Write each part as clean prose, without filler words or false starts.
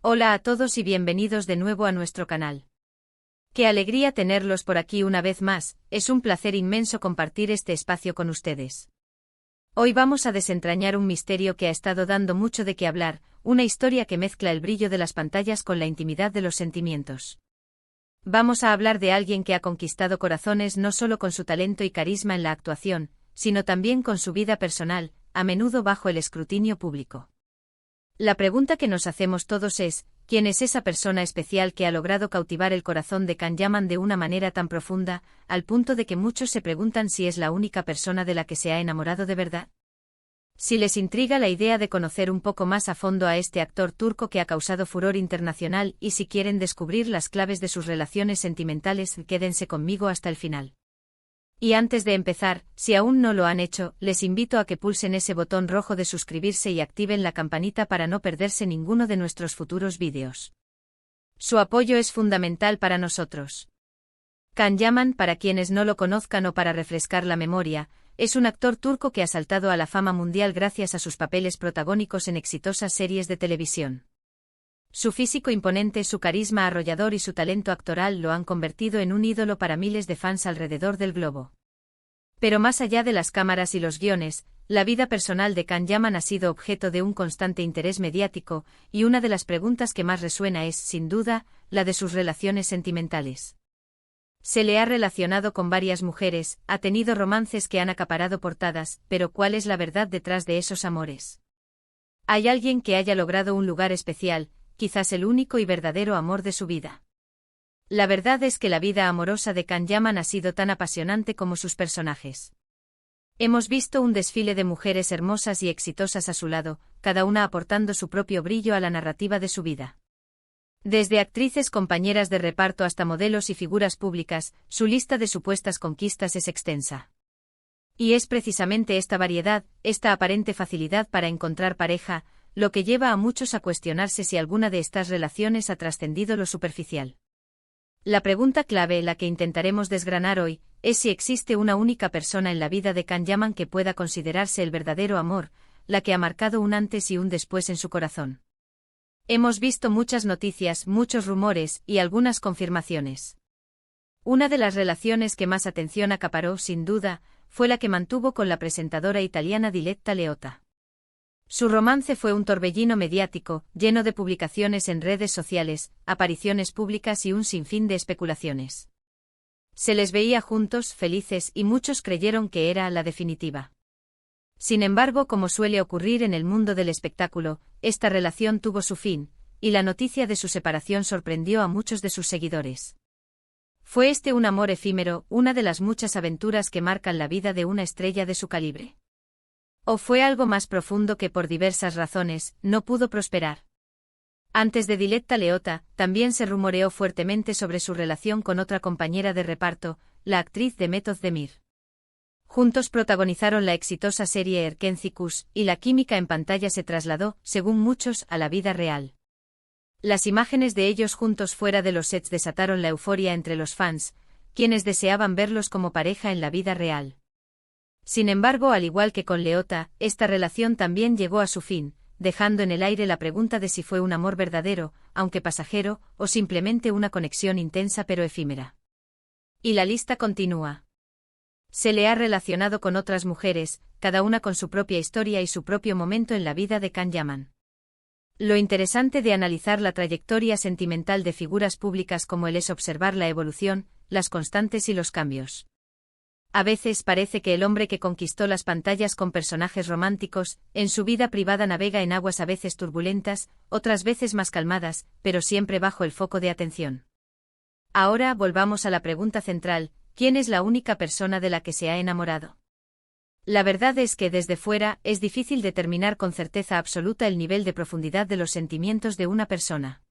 Hola a todos y bienvenidos de nuevo a nuestro canal. Qué alegría tenerlos por aquí una vez más, es un placer inmenso compartir este espacio con ustedes. Hoy vamos a desentrañar un misterio que ha estado dando mucho de qué hablar, una historia que mezcla el brillo de las pantallas con la intimidad de los sentimientos. Vamos a hablar de alguien que ha conquistado corazones no solo con su talento y carisma en la actuación, sino también con su vida personal, a menudo bajo el escrutinio público. La pregunta que nos hacemos todos es, ¿quién es esa persona especial que ha logrado cautivar el corazón de Can Yaman de una manera tan profunda, al punto de que muchos se preguntan si es la única persona de la que se ha enamorado de verdad? Si les intriga la idea de conocer un poco más a fondo a este actor turco que ha causado furor internacional y si quieren descubrir las claves de sus relaciones sentimentales, quédense conmigo hasta el final. Y antes de empezar, si aún no lo han hecho, les invito a que pulsen ese botón rojo de suscribirse y activen la campanita para no perderse ninguno de nuestros futuros vídeos. Su apoyo es fundamental para nosotros. Can Yaman, para quienes no lo conozcan o para refrescar la memoria, es un actor turco que ha saltado a la fama mundial gracias a sus papeles protagónicos en exitosas series de televisión. Su físico imponente, su carisma arrollador y su talento actoral lo han convertido en un ídolo para miles de fans alrededor del globo. Pero más allá de las cámaras y los guiones, la vida personal de Can Yaman ha sido objeto de un constante interés mediático, y una de las preguntas que más resuena es, sin duda, la de sus relaciones sentimentales. Se le ha relacionado con varias mujeres, ha tenido romances que han acaparado portadas, pero ¿cuál es la verdad detrás de esos amores? ¿Hay alguien que haya logrado un lugar especial, quizás el único y verdadero amor de su vida? La verdad es que la vida amorosa de Can Yaman ha sido tan apasionante como sus personajes. Hemos visto un desfile de mujeres hermosas y exitosas a su lado, cada una aportando su propio brillo a la narrativa de su vida. Desde actrices compañeras de reparto hasta modelos y figuras públicas, su lista de supuestas conquistas es extensa. Y es precisamente esta variedad, esta aparente facilidad para encontrar pareja, lo que lleva a muchos a cuestionarse si alguna de estas relaciones ha trascendido lo superficial. La pregunta clave, la que intentaremos desgranar hoy, es si existe una única persona en la vida de Can Yaman que pueda considerarse el verdadero amor, la que ha marcado un antes y un después en su corazón. Hemos visto muchas noticias, muchos rumores y algunas confirmaciones. Una de las relaciones que más atención acaparó, sin duda, fue la que mantuvo con la presentadora italiana Diletta Leotta. Su romance fue un torbellino mediático, lleno de publicaciones en redes sociales, apariciones públicas y un sinfín de especulaciones. Se les veía juntos, felices, y muchos creyeron que era la definitiva. Sin embargo, como suele ocurrir en el mundo del espectáculo, esta relación tuvo su fin, y la noticia de su separación sorprendió a muchos de sus seguidores. ¿Fue este un amor efímero, una de las muchas aventuras que marcan la vida de una estrella de su calibre? ¿O fue algo más profundo que por diversas razones no pudo prosperar? Antes de Diletta Leotta, también se rumoreó fuertemente sobre su relación con otra compañera de reparto, la actriz Demet Özdemir. Juntos protagonizaron la exitosa serie Erkenci Kuş, y la química en pantalla se trasladó, según muchos, a la vida real. Las imágenes de ellos juntos fuera de los sets desataron la euforia entre los fans, quienes deseaban verlos como pareja en la vida real. Sin embargo, al igual que con Leotta, esta relación también llegó a su fin, dejando en el aire la pregunta de si fue un amor verdadero, aunque pasajero, o simplemente una conexión intensa pero efímera. Y la lista continúa. Se le ha relacionado con otras mujeres, cada una con su propia historia y su propio momento en la vida de Can Yaman. Lo interesante de analizar la trayectoria sentimental de figuras públicas como él es observar la evolución, las constantes y los cambios. A veces parece que el hombre que conquistó las pantallas con personajes románticos, en su vida privada navega en aguas a veces turbulentas, otras veces más calmadas, pero siempre bajo el foco de atención. Ahora volvamos a la pregunta central, ¿quién es la única persona de la que se ha enamorado? La verdad es que desde fuera es difícil determinar con certeza absoluta el nivel de profundidad de los sentimientos de una persona.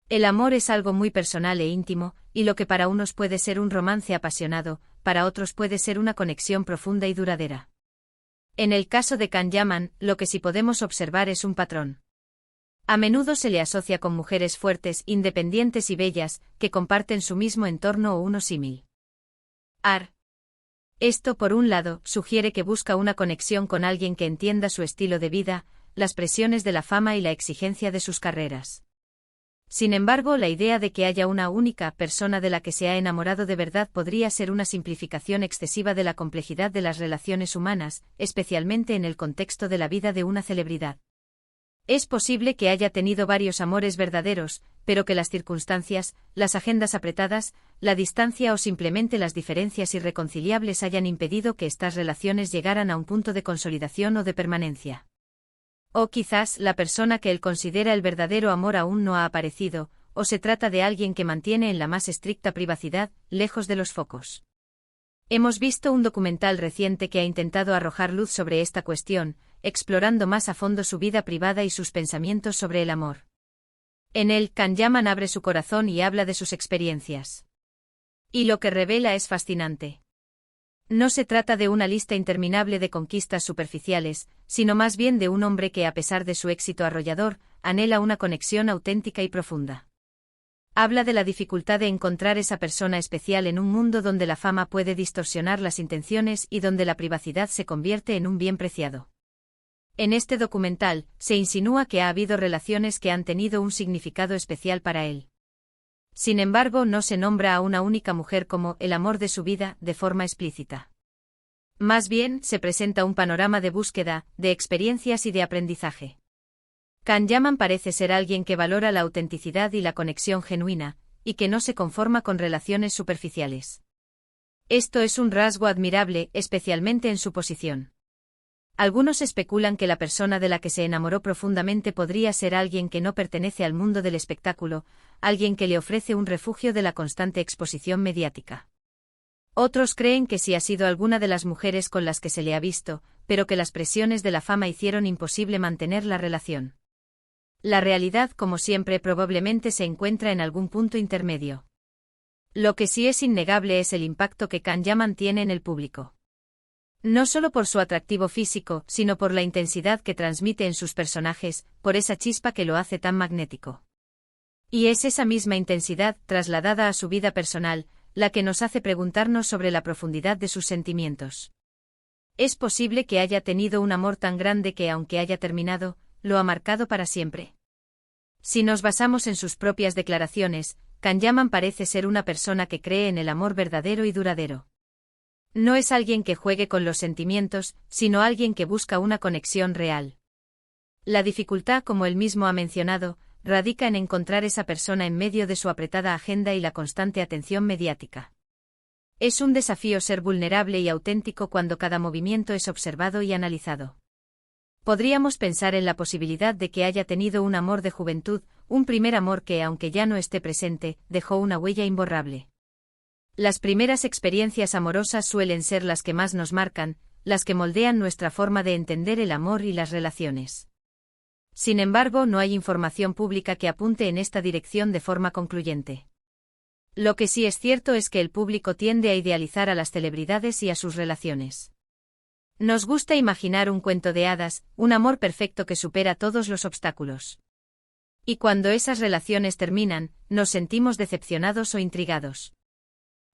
El amor es algo muy personal e íntimo, y lo que para unos puede ser un romance apasionado, para otros puede ser una conexión profunda y duradera. En el caso de Can Yaman, lo que sí podemos observar es un patrón. A menudo se le asocia con mujeres fuertes, independientes y bellas, que comparten su mismo entorno o uno símil. Esto, por un lado, sugiere que busca una conexión con alguien que entienda su estilo de vida, las presiones de la fama y la exigencia de sus carreras. Sin embargo, la idea de que haya una única persona de la que se ha enamorado de verdad podría ser una simplificación excesiva de la complejidad de las relaciones humanas, especialmente en el contexto de la vida de una celebridad. Es posible que haya tenido varios amores verdaderos, pero que las circunstancias, las agendas apretadas, la distancia o simplemente las diferencias irreconciliables hayan impedido que estas relaciones llegaran a un punto de consolidación o de permanencia. O quizás la persona que él considera el verdadero amor aún no ha aparecido, o se trata de alguien que mantiene en la más estricta privacidad, lejos de los focos. Hemos visto un documental reciente que ha intentado arrojar luz sobre esta cuestión, explorando más a fondo su vida privada y sus pensamientos sobre el amor. En él, Can Yaman abre su corazón y habla de sus experiencias. Y lo que revela es fascinante. No se trata de una lista interminable de conquistas superficiales, sino más bien de un hombre que, a pesar de su éxito arrollador, anhela una conexión auténtica y profunda. Habla de la dificultad de encontrar esa persona especial en un mundo donde la fama puede distorsionar las intenciones y donde la privacidad se convierte en un bien preciado. En este documental, se insinúa que ha habido relaciones que han tenido un significado especial para él. Sin embargo, no se nombra a una única mujer como el amor de su vida de forma explícita. Más bien, se presenta un panorama de búsqueda, de experiencias y de aprendizaje. Can Yaman parece ser alguien que valora la autenticidad y la conexión genuina, y que no se conforma con relaciones superficiales. Esto es un rasgo admirable, especialmente en su posición. Algunos especulan que la persona de la que se enamoró profundamente podría ser alguien que no pertenece al mundo del espectáculo, alguien que le ofrece un refugio de la constante exposición mediática. Otros creen que sí ha sido alguna de las mujeres con las que se le ha visto, pero que las presiones de la fama hicieron imposible mantener la relación. La realidad, como siempre, probablemente se encuentra en algún punto intermedio. Lo que sí es innegable es el impacto que Can Yaman tiene en el público. No solo por su atractivo físico, sino por la intensidad que transmite en sus personajes, por esa chispa que lo hace tan magnético. Y es esa misma intensidad, trasladada a su vida personal, la que nos hace preguntarnos sobre la profundidad de sus sentimientos. Es posible que haya tenido un amor tan grande que, aunque haya terminado, lo ha marcado para siempre. Si nos basamos en sus propias declaraciones, Can Yaman parece ser una persona que cree en el amor verdadero y duradero. No es alguien que juegue con los sentimientos, sino alguien que busca una conexión real. La dificultad, como él mismo ha mencionado, radica en encontrar esa persona en medio de su apretada agenda y la constante atención mediática. Es un desafío ser vulnerable y auténtico cuando cada movimiento es observado y analizado. Podríamos pensar en la posibilidad de que haya tenido un amor de juventud, un primer amor que, aunque ya no esté presente, dejó una huella imborrable. Las primeras experiencias amorosas suelen ser las que más nos marcan, las que moldean nuestra forma de entender el amor y las relaciones. Sin embargo, no hay información pública que apunte en esta dirección de forma concluyente. Lo que sí es cierto es que el público tiende a idealizar a las celebridades y a sus relaciones. Nos gusta imaginar un cuento de hadas, un amor perfecto que supera todos los obstáculos. Y cuando esas relaciones terminan, nos sentimos decepcionados o intrigados.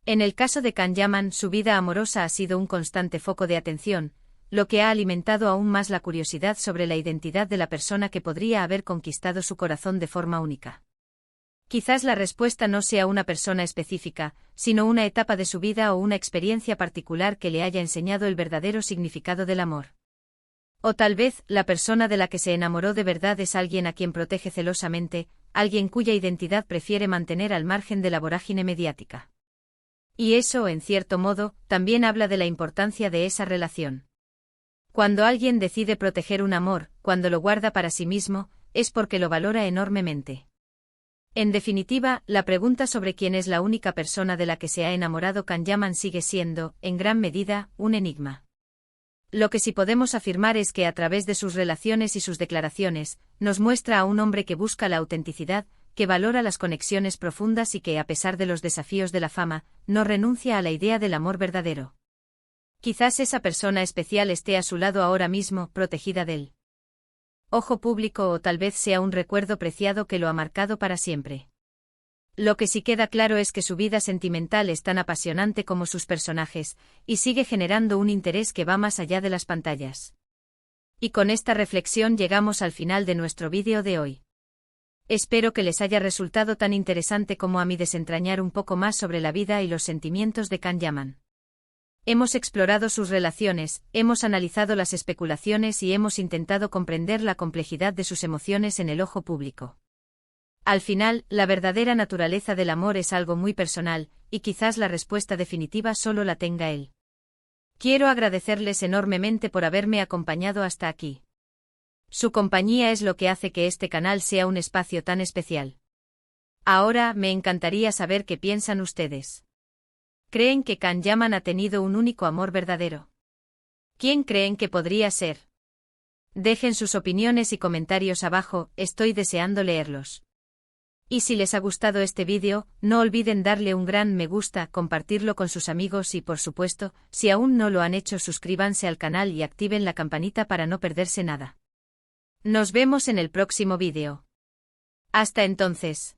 En el caso de Can Yaman, su vida amorosa ha sido un constante foco de atención, lo que ha alimentado aún más la curiosidad sobre la identidad de la persona que podría haber conquistado su corazón de forma única. Quizás la respuesta no sea una persona específica, sino una etapa de su vida o una experiencia particular que le haya enseñado el verdadero significado del amor. O tal vez, la persona de la que se enamoró de verdad es alguien a quien protege celosamente, alguien cuya identidad prefiere mantener al margen de la vorágine mediática. Y eso, en cierto modo, también habla de la importancia de esa relación. Cuando alguien decide proteger un amor, cuando lo guarda para sí mismo, es porque lo valora enormemente. En definitiva, la pregunta sobre quién es la única persona de la que se ha enamorado Can Yaman sigue siendo, en gran medida, un enigma. Lo que sí podemos afirmar es que a través de sus relaciones y sus declaraciones, nos muestra a un hombre que busca la autenticidad, que valora las conexiones profundas y que, a pesar de los desafíos de la fama, no renuncia a la idea del amor verdadero. Quizás esa persona especial esté a su lado ahora mismo, protegida del ojo público, o tal vez sea un recuerdo preciado que lo ha marcado para siempre. Lo que sí queda claro es que su vida sentimental es tan apasionante como sus personajes, y sigue generando un interés que va más allá de las pantallas. Y con esta reflexión llegamos al final de nuestro vídeo de hoy. Espero que les haya resultado tan interesante como a mí desentrañar un poco más sobre la vida y los sentimientos de Can Yaman. Hemos explorado sus relaciones, hemos analizado las especulaciones y hemos intentado comprender la complejidad de sus emociones en el ojo público. Al final, la verdadera naturaleza del amor es algo muy personal, y quizás la respuesta definitiva solo la tenga él. Quiero agradecerles enormemente por haberme acompañado hasta aquí. Su compañía es lo que hace que este canal sea un espacio tan especial. Ahora, me encantaría saber qué piensan ustedes. ¿Creen que Can Yaman ha tenido un único amor verdadero? ¿Quién creen que podría ser? Dejen sus opiniones y comentarios abajo, estoy deseando leerlos. Y si les ha gustado este vídeo, no olviden darle un gran me gusta, compartirlo con sus amigos y por supuesto, si aún no lo han hecho, suscríbanse al canal y activen la campanita para no perderse nada. Nos vemos en el próximo vídeo. Hasta entonces.